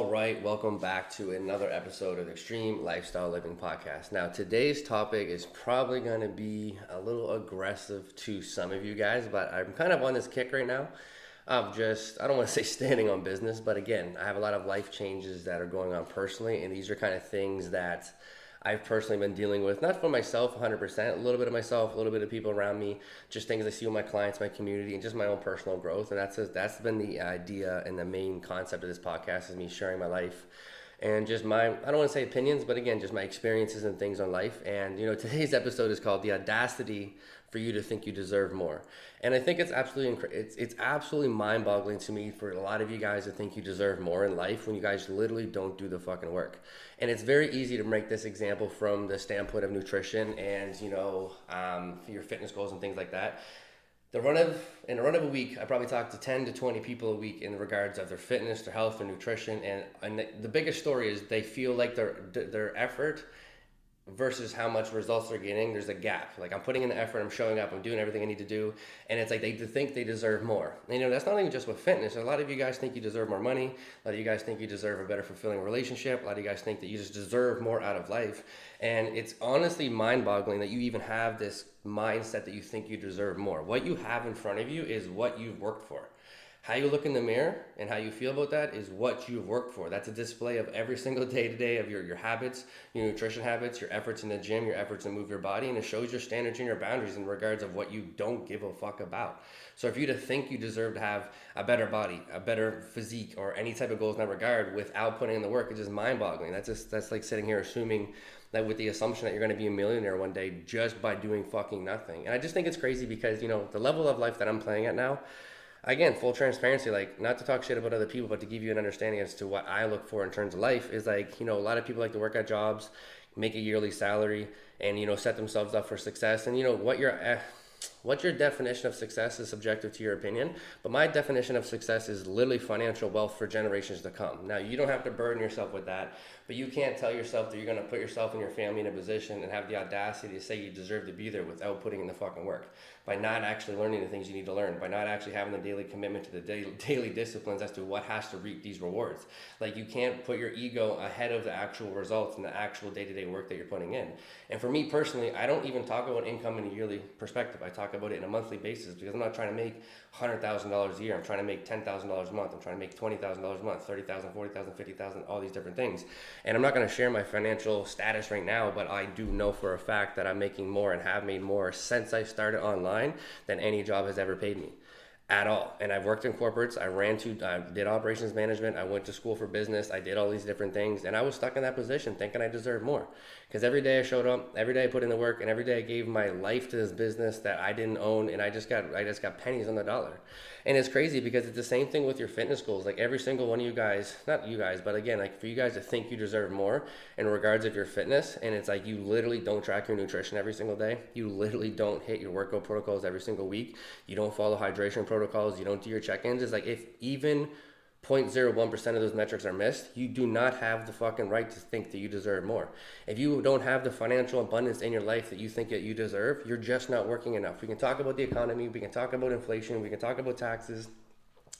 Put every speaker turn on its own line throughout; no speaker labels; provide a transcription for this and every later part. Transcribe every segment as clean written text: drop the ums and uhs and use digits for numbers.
All right, welcome back to another episode of Extreme Lifestyle Living Podcast. Now, today's topic is probably going to be a little aggressive to some of you guys, but I'm kind of on this kick right now of just, I don't want to say standing on business, but again, I have a lot of life changes that are going on personally, and these are kind of things that I've personally been dealing with, not for myself 100%, a little bit of myself, a little bit of people around me, just things I see with my clients, my community, and just my own personal growth. And that's been the idea and the main concept of this podcast, is me sharing my life and just my, I don't want to say opinions, but again, just my experiences and things on life. And, today's episode is called The Audacity for You to Think You Deserve More. And I think it's absolutely mind-boggling to me for a lot of you guys to think you deserve more in life when you guys literally don't do the fucking work. And it's very easy to make this example from the standpoint of nutrition and, your fitness goals and things like that. In a run of a week, I probably talk to 10 to 20 people a week in regards of their fitness, their health, their nutrition. And the biggest story is they feel like their effort versus how much results they're getting, there's a gap. Like, I'm putting in the effort, I'm showing up, I'm doing everything I need to do, and it's like they think they deserve more. And that's not even just with fitness. A lot of you guys think you deserve more money. A lot of you guys think you deserve a better fulfilling relationship. A lot of you guys think that you just deserve more out of life. And it's honestly mind-boggling that you even have this mindset that you think you deserve more. What you have in front of you is what you've worked for. How you look in the mirror and how you feel about that is what you've worked for. That's a display of every single day-to-day of your habits, your nutrition habits, your efforts in the gym, your efforts to move your body, and it shows your standards and your boundaries in regards of what you don't give a fuck about. So if you to think you deserve to have a better body, a better physique, or any type of goals in that regard without putting in the work, it's just mind-boggling. That's like sitting here assuming that with the assumption that you're going to be a millionaire one day just by doing fucking nothing. And I just think it's crazy because, the level of life that I'm playing at now, again, full transparency, like, not to talk shit about other people, but to give you an understanding as to what I look for in terms of life is like, a lot of people like to work at jobs, make a yearly salary, and, set themselves up for success. And, what your definition of success is subjective to your opinion, but my definition of success is literally financial wealth for generations to come. Now, you don't have to burden yourself with that, but you can't tell yourself that you're going to put yourself and your family in a position and have the audacity to say you deserve to be there without putting in the fucking work, by not actually learning the things you need to learn, by not actually having the daily commitment to the daily disciplines as to what has to reap these rewards. Like, you can't put your ego ahead of the actual results and the actual day-to-day work that you're putting in. And for me personally, I don't even talk about income in a yearly perspective. I talk about it in a monthly basis because I'm not trying to make $100,000 a year. I'm trying to make $10,000 a month. I'm trying to make $20,000 a month, $30,000, $40,000, $50,000, all these different things. And I'm not going to share my financial status right now, but I do know for a fact that I'm making more and have made more since I started online than any job has ever paid me. At all. And I've worked in corporates. I did operations management. I went to school for business. I did all these different things. And I was stuck in that position thinking I deserved more. Because every day I showed up, every day I put in the work, and every day I gave my life to this business that I didn't own, and I just got pennies on the dollar. And it's crazy because it's the same thing with your fitness goals. Like, every single one of you guys, not you guys, but again, like, for you guys to think you deserve more in regards of your fitness, and it's like you literally don't track your nutrition every single day. You literally don't hit your workout protocols every single week. You don't follow hydration protocols. You don't do your check-ins. It's like, if even 0.01% of those metrics are missed, you do not have the fucking right to think that you deserve more. If you don't have the financial abundance in your life that you think that you deserve, you're just not working enough. We can talk about the economy, we can talk about inflation, we can talk about taxes,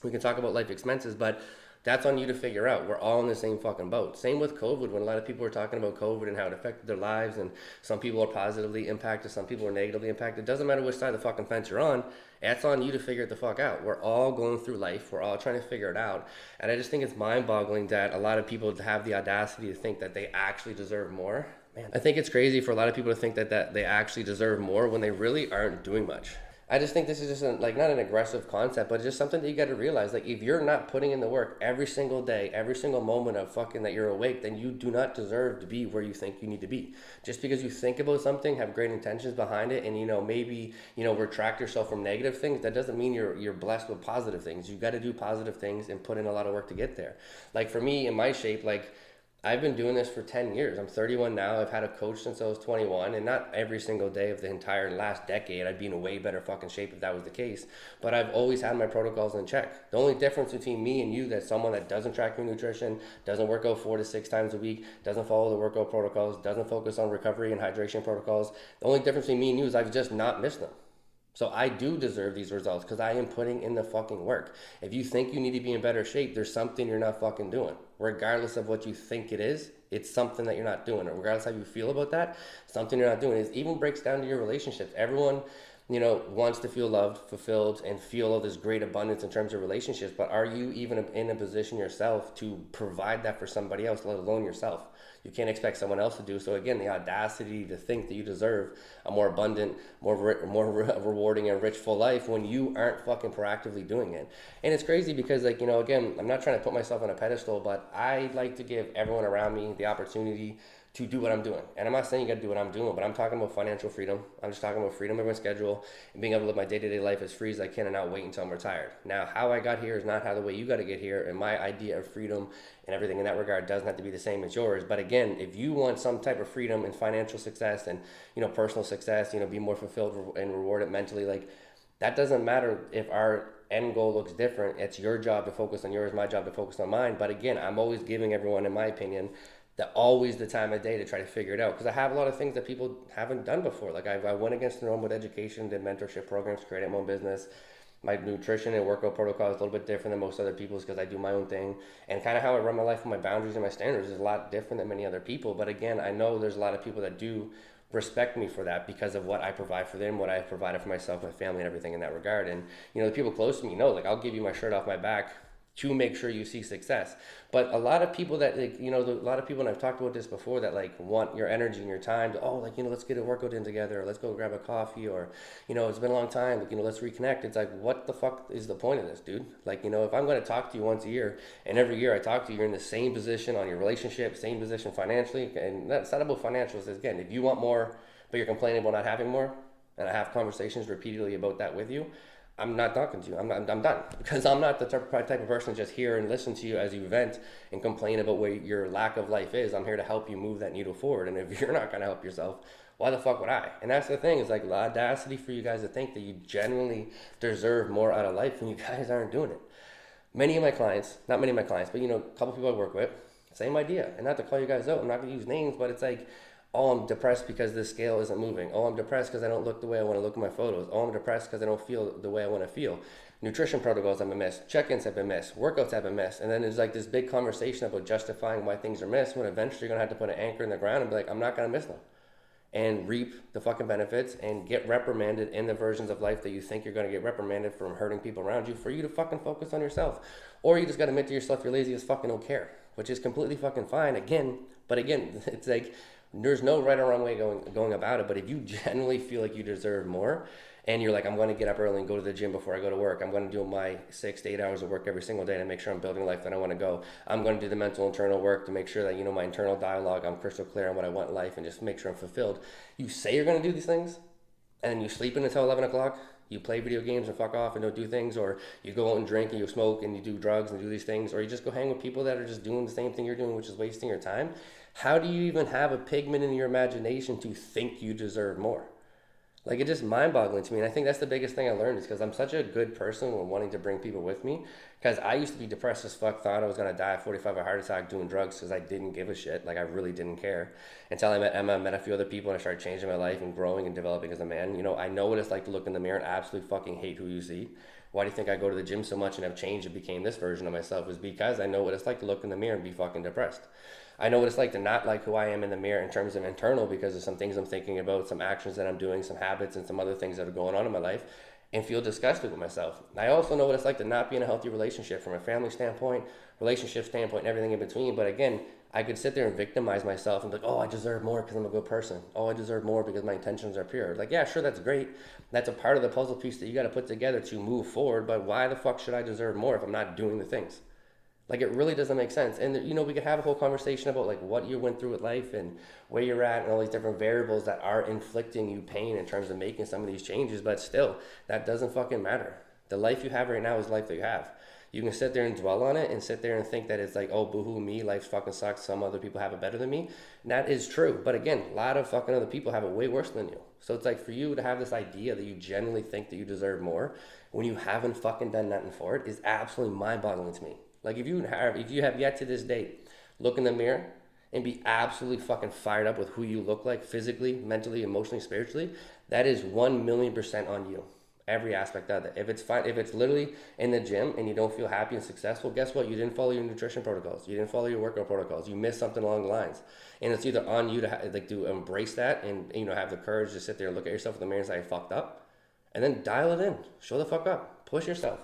we can talk about life expenses, but that's on you to figure out. We're all in the same fucking boat. Same with COVID, when a lot of people were talking about COVID and how it affected their lives, and some people are positively impacted, some people are negatively impacted. It doesn't matter which side of the fucking fence you're on. That's on you to figure it the fuck out. We're all going through life. We're all trying to figure it out. And I just think it's mind-boggling that a lot of people have the audacity to think that they actually deserve more. Man, I think it's crazy for a lot of people to think that they actually deserve more when they really aren't doing much. I just think this is just not an aggressive concept, but it's just something that you got to realize. Like, if you're not putting in the work every single day, every single moment of fucking that you're awake, then you do not deserve to be where you think you need to be. Just because you think about something, have great intentions behind it, and maybe retract yourself from negative things, that doesn't mean you're blessed with positive things. You got to do positive things and put in a lot of work to get there. Like, for me, in my shape, like, I've been doing this for 10 years. I'm 31 now. I've had a coach since I was 21, and not every single day of the entire last decade I'd be in a way better fucking shape if that was the case. But I've always had my protocols in check. The only difference between me and you, that's someone that doesn't track your nutrition, doesn't work out 4 to 6 times a week, doesn't follow the workout protocols, doesn't focus on recovery and hydration protocols. The only difference between me and you is I've just not missed them. So I do deserve these results because I am putting in the fucking work. If you think you need to be in better shape, there's something you're not fucking doing. Regardless of what you think it is, it's something that you're not doing. Or regardless of how you feel about that, something you're not doing. It even breaks down to your relationships. Everyone, wants to feel loved, fulfilled, and feel all this great abundance in terms of relationships. But are you even in a position yourself to provide that for somebody else, let alone yourself? You can't expect someone else to do so. Again, the audacity to think that you deserve a more abundant, more rewarding and rich full life when you aren't fucking proactively doing it. And it's crazy because, again, I'm not trying to put myself on a pedestal, but I like to give everyone around me the opportunity to do what I'm doing. And I'm not saying you got to do what I'm doing, but I'm talking about financial freedom. I'm just talking about freedom of my schedule and being able to live my day-to-day life as free as I can and not wait until I'm retired. Now, how I got here is not how the way you got to get here, and my idea of freedom and everything in that regard doesn't have to be the same as yours. But again, if you want some type of freedom and financial success and, personal success, be more fulfilled and rewarded mentally, like that doesn't matter if our end goal looks different. It's your job to focus on yours, my job to focus on mine. But again, I'm always giving everyone, in my opinion, always the time of day to try to figure it out, because I have a lot of things that people haven't done before. Like I went against the norm with education, did mentorship programs, created my own business. My nutrition and workout protocol is a little bit different than most other people's because I do my own thing, and kind of how I run my life with my boundaries and my standards is a lot different than many other people. But again, I know there's a lot of people that do respect me for that because of what I provide for them, what I provided for myself, my family, and everything in that regard. And the people close to me know, like, I'll give you my shirt off my back to make sure you see success. But a lot of people that, a lot of people, and I've talked about this before, that want your energy and your time to, let's get a workout in together, or let's go grab a coffee, or, it's been a long time, let's reconnect. It's like, what the fuck is the point of this, dude? If I'm going to talk to you once a year, and every year I talk to you, you're in the same position on your relationship, same position financially, and that's not about financials. Again, if you want more, but you're complaining about not having more, and I have conversations repeatedly about that with you, I'm not talking to you. I'm done, because I'm not the type of person to just hear and listen to you as you vent and complain about what your lack of life is. I'm here to help you move that needle forward. And if you're not going to help yourself, why the fuck would I? And that's the thing, is the audacity for you guys to think that you genuinely deserve more out of life when you guys aren't doing it. Not many of my clients, but a couple people I work with, same idea. And not to call you guys out, I'm not going to use names, but it's like, oh, I'm depressed because this scale isn't moving. Oh, I'm depressed because I don't look the way I want to look in my photos. Oh, I'm depressed because I don't feel the way I want to feel. Nutrition protocols have been missed. Check-ins have been missed. Workouts have been missed. And then there's this big conversation about justifying why things are missed, when eventually you're going to have to put an anchor in the ground and be like, I'm not going to miss them. And reap the fucking benefits and get reprimanded in the versions of life that you think you're going to get reprimanded from hurting people around you, for you to fucking focus on yourself. Or you just got to admit to yourself you're lazy as fucking don't care, which is completely fucking fine. But again, it's like, there's no right or wrong way going about it. But if you genuinely feel like you deserve more, and you're like, I'm going to get up early and go to the gym before I go to work, I'm going to do my 6 to 8 hours of work every single day to make sure I'm building a life that I want to go, I'm going to do the mental internal work to make sure that, my internal dialogue, I'm crystal clear on what I want in life, and just make sure I'm fulfilled. You say you're going to do these things, and then you sleep in until 11 o'clock, you play video games and fuck off and don't do things, or you go out and drink and you smoke and you do drugs and do these things, or you just go hang with people that are just doing the same thing you're doing, which is wasting your time. How do you even have a pigment in your imagination to think you deserve more? It's just mind-boggling to me. And I think that's the biggest thing I learned, is because I'm such a good person when wanting to bring people with me. Because I used to be depressed as fuck, thought I was going to die at 45 of a heart attack doing drugs because I didn't give a shit. I really didn't care. Until I met Emma, met a few other people, and I started changing my life and growing and developing as a man. I know what it's like to look in the mirror and absolutely fucking hate who you see. Why do you think I go to the gym so much and have changed and became this version of myself? Is because I know what it's like to look in the mirror and be fucking depressed. I know what it's like to not like who I am in the mirror in terms of internal, because of some things I'm thinking about, some actions that I'm doing, some habits, and some other things that are going on in my life, and feel disgusted with myself. I also know what it's like to not be in a healthy relationship from a family standpoint, relationship standpoint, and everything in between. But again, I could sit there and victimize myself and be like, oh, I deserve more because I'm a good person. Oh, I deserve more because my intentions are pure. Yeah, sure, that's great. That's a part of the puzzle piece that you got to put together to move forward. But why the fuck should I deserve more if I'm not doing the things? It really doesn't make sense. And, we could have a whole conversation about, what you went through with life and where you're at and all these different variables that are inflicting you pain in terms of making some of these changes. But still, that doesn't fucking matter. The life you have right now is the life that you have. You can sit there and dwell on it and sit there and think that it's like, oh, boo-hoo me, life fucking sucks, some other people have it better than me. And that is true. But again, a lot of fucking other people have it way worse than you. So it's like, for you to have this idea that you genuinely think that you deserve more when you haven't fucking done nothing for it is absolutely mind-boggling to me. If you have yet to this date, look in the mirror and be absolutely fucking fired up with who you look like physically, mentally, emotionally, spiritually, that is 1,000,000% on you. every aspect of it. If it's fine, if it's literally in the gym and you don't feel happy and successful, guess what? You didn't follow your nutrition protocols. You didn't follow your workout protocols. You missed something along the lines. And it's either on you to to embrace that and have the courage to sit there and look at yourself in the mirror and say, I fucked up, and then dial it in. Show the fuck up. Push yourself.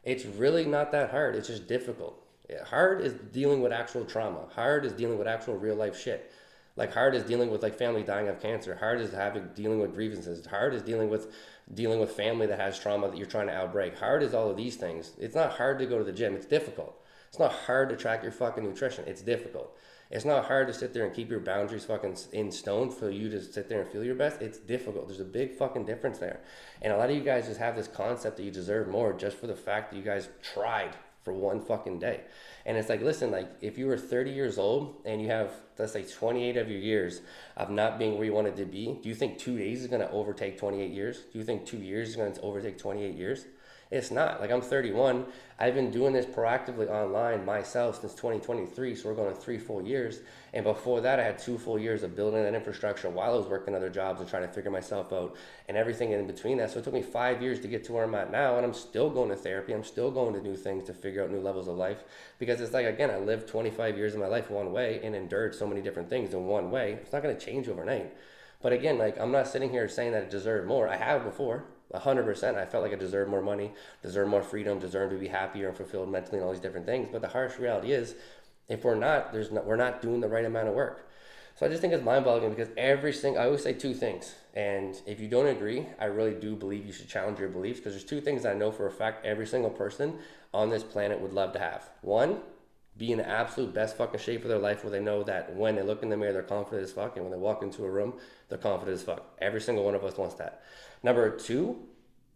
It's really not that hard. It's just difficult. Hard is dealing with actual trauma. Hard is dealing with actual real life shit. Like hard is dealing with like family dying of cancer. Hard is dealing with grievances. Hard is dealing with family that has trauma that you're trying to outbreak. Hard is all of these things. It's not hard to go to the gym. It's difficult. It's not hard to track your fucking nutrition. It's difficult. It's not hard to sit there and keep your boundaries fucking in stone for you to sit there and feel your best. It's difficult. There's a big fucking difference there. And a lot of you guys just have this concept that you deserve more just for the fact that you guys tried for one fucking day. And it's like, listen, like if you were 30 years old and you have, let's say 28 of your years of not being where you wanted to be, do you think 2 days is going to overtake 28 years? Do you think 2 years is going to overtake 28 years? It's not. Like I'm 31. I've been doing this proactively online myself since 2023. So we're going 3 full years. And before that, I had 2 full years of building that infrastructure while I was working other jobs and trying to figure myself out and everything in between that. So it took me 5 years to get to where I'm at now. And I'm still going to therapy. I'm still going to new things to figure out new levels of life. Because it's like, again, I lived 25 years of my life one way and endured so many different things in one way. It's not going to change overnight. But again, like I'm not sitting here saying that I deserve more. I have before. 100%. I felt like I deserved more money, deserved more freedom, deserved to be happier and fulfilled mentally and all these different things. But the harsh reality is, if we're not, we're not doing the right amount of work. So I just think it's mind-boggling because I always say 2 things. And if you don't agree, I really do believe you should challenge your beliefs, because there's 2 things I know for a fact every single person on this planet would love to have. 1, be in the absolute best fucking shape of their life where they know that when they look in the mirror, they're confident as fuck. And when they walk into a room, they're confident as fuck. Every single one of us wants that. Number 2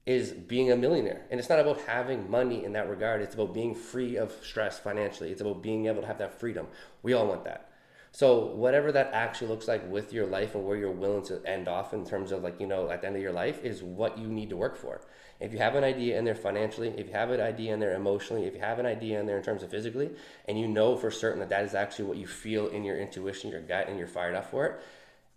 is being a millionaire. And it's not about having money in that regard. It's about being free of stress financially. It's about being able to have that freedom. We all want that. So whatever that actually looks like with your life and where you're willing to end off in terms of at the end of your life is what you need to work for. If you have an idea in there financially, if you have an idea in there emotionally, if you have an idea in there in terms of physically, and you know for certain that is actually what you feel in your intuition, your gut, and you're fired up for it,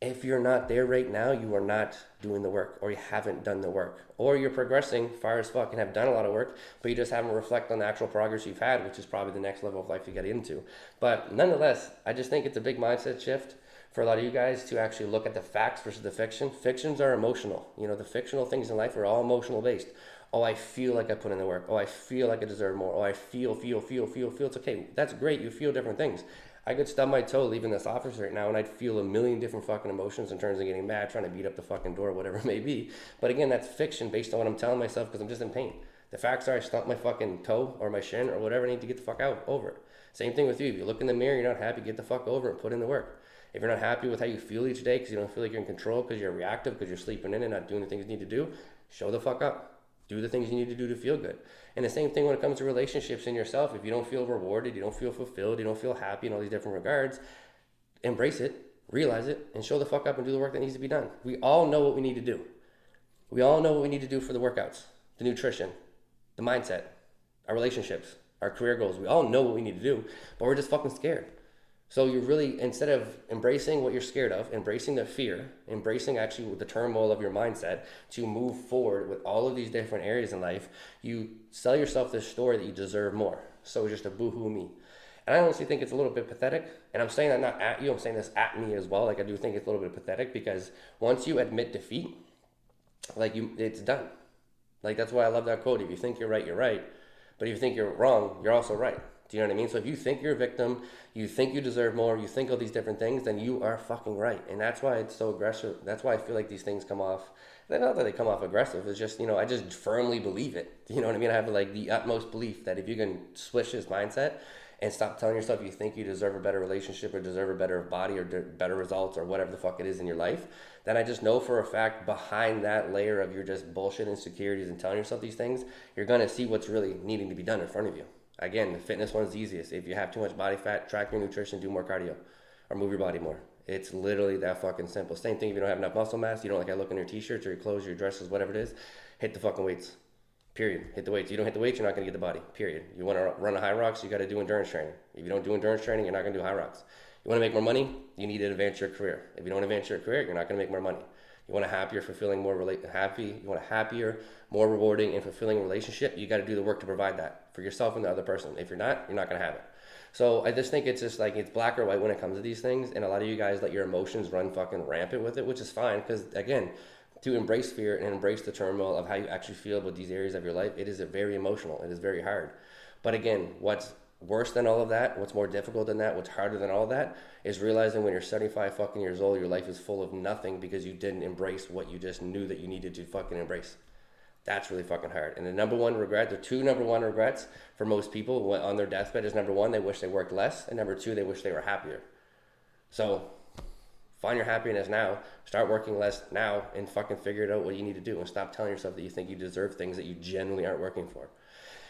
if you're not there right now, you are not doing the work, or you haven't done the work, or you're progressing far as fuck and have done a lot of work, but you just haven't reflected on the actual progress you've had, which is probably the next level of life you get into. But nonetheless, I just think it's a big mindset shift for a lot of you guys to actually look at the facts versus the fiction. Fictions are emotional. The fictional things in life are all emotional based. Oh, I feel like I put in the work. Oh, I feel like I deserve more. Oh, I feel. It's okay. That's great. You feel different things. I could stub my toe leaving this office right now and I'd feel a million different fucking emotions in terms of getting mad, trying to beat up the fucking door, whatever it may be. But again, that's fiction based on what I'm telling myself because I'm just in pain. The facts are I stumped my fucking toe or my shin or whatever, I need to get the fuck out, over it. Same thing with you. If you look in the mirror, you're not happy, get the fuck over it and put in the work. If you're not happy with how you feel each day because you don't feel like you're in control, because you're reactive, because you're sleeping in and not doing the things you need to do, show the fuck up. Do the things you need to do to feel good. And the same thing when it comes to relationships in yourself. If you don't feel rewarded, you don't feel fulfilled, you don't feel happy in all these different regards, embrace it, realize it, and show the fuck up and do the work that needs to be done. We all know what we need to do. We all know what we need to do for the workouts, the nutrition, the mindset, our relationships, our career goals. We all know what we need to do, but we're just fucking scared. So you really, instead of embracing what you're scared of, embracing the fear, embracing actually the turmoil of your mindset to move forward with all of these different areas in life, you sell yourself this story that you deserve more. So it's just a boo-hoo me. And I honestly think it's a little bit pathetic. And I'm saying that not at you, I'm saying this at me as well. Like I do think it's a little bit pathetic because once you admit defeat, it's done. Like that's why I love that quote. If you think you're right, you're right. But if you think you're wrong, you're also right. Do you know what I mean? So if you think you're a victim, you think you deserve more, you think all these different things, then you are fucking right. And that's why it's so aggressive. That's why I feel like these things come off. Not that they come off aggressive. It's just, I just firmly believe it. You know what I mean? I have the utmost belief that if you can switch this mindset and stop telling yourself you think you deserve a better relationship or deserve a better body or better results or whatever the fuck it is in your life, then I just know for a fact behind that layer of your just bullshit insecurities and telling yourself these things, you're going to see what's really needing to be done in front of you. Again, the fitness one's the easiest. If you have too much body fat, track your nutrition, do more cardio, or move your body more. It's literally that fucking simple. Same thing if you don't have enough muscle mass, you don't like how look in your t-shirts or your clothes, your dresses, whatever it is, hit the fucking weights. Period. Hit the weights. You don't hit the weights, you're not going to get the body. Period. You want to run a high rocks, you got to do endurance training. If you don't do endurance training, you're not going to do high rocks. You want to make more money, you need to advance your career. If you don't advance your career, you're not going to make more money. You want a happier, fulfilling, you want a happier, more rewarding and fulfilling relationship. You got to do the work to provide that for yourself and the other person. If you're not going to have it. So I just think it's just like, it's black or white when it comes to these things. And a lot of you guys let your emotions run fucking rampant with it, which is fine. Because again, to embrace fear and embrace the turmoil of how you actually feel about these areas of your life, it is very emotional. It is very hard. But again, what's worse than all of that, what's more difficult than that, what's harder than all of that, is realizing when you're 75 fucking years old, your life is full of nothing because you didn't embrace what you just knew that you needed to fucking embrace. That's really fucking hard. And the number one regret, the two number one regrets for most people on their deathbed is, number one, they wish they worked less, and number two, they wish they were happier. So find your happiness now, start working less now, and fucking figure it out what you need to do, and stop telling yourself that you think you deserve things that you genuinely aren't working for.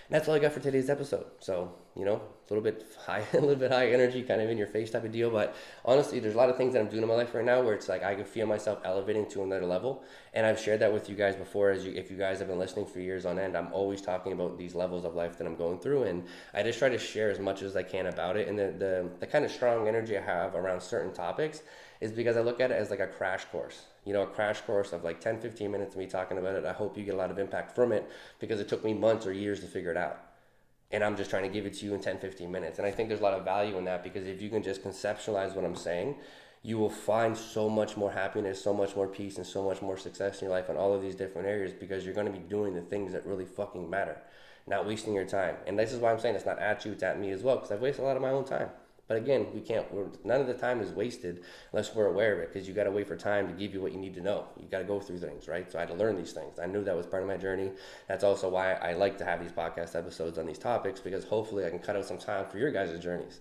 And that's all I got for today's episode. So, a little bit high energy, kind of in your face type of deal. But honestly, there's a lot of things that I'm doing in my life right now where it's like I can feel myself elevating to another level. And I've shared that with you guys before. If you guys have been listening for years on end, I'm always talking about these levels of life that I'm going through. And I just try to share as much as I can about it. And the kind of strong energy I have around certain topics is because I look at it as like a crash course. A crash course of like 10, 15 minutes of me talking about it. I hope you get a lot of impact from it because it took me months or years to figure it out. And I'm just trying to give it to you in 10, 15 minutes. And I think there's a lot of value in that, because if you can just conceptualize what I'm saying, you will find so much more happiness, so much more peace, and so much more success in your life in all of these different areas, because you're going to be doing the things that really fucking matter, not wasting your time. And this is why I'm saying it's not at you, it's at me as well, because I've wasted a lot of my own time. But again, none of the time is wasted unless we're aware of it, because you got to wait for time to give you what you need to know. You got to go through things, right? So I had to learn these things. I knew that was part of my journey. That's also why I like to have these podcast episodes on these topics, because hopefully I can cut out some time for your guys' journeys.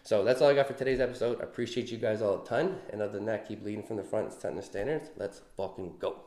So that's all I got for today's episode. I appreciate you guys all a ton. And other than that, keep leading from the front and setting the standards. Let's fucking go.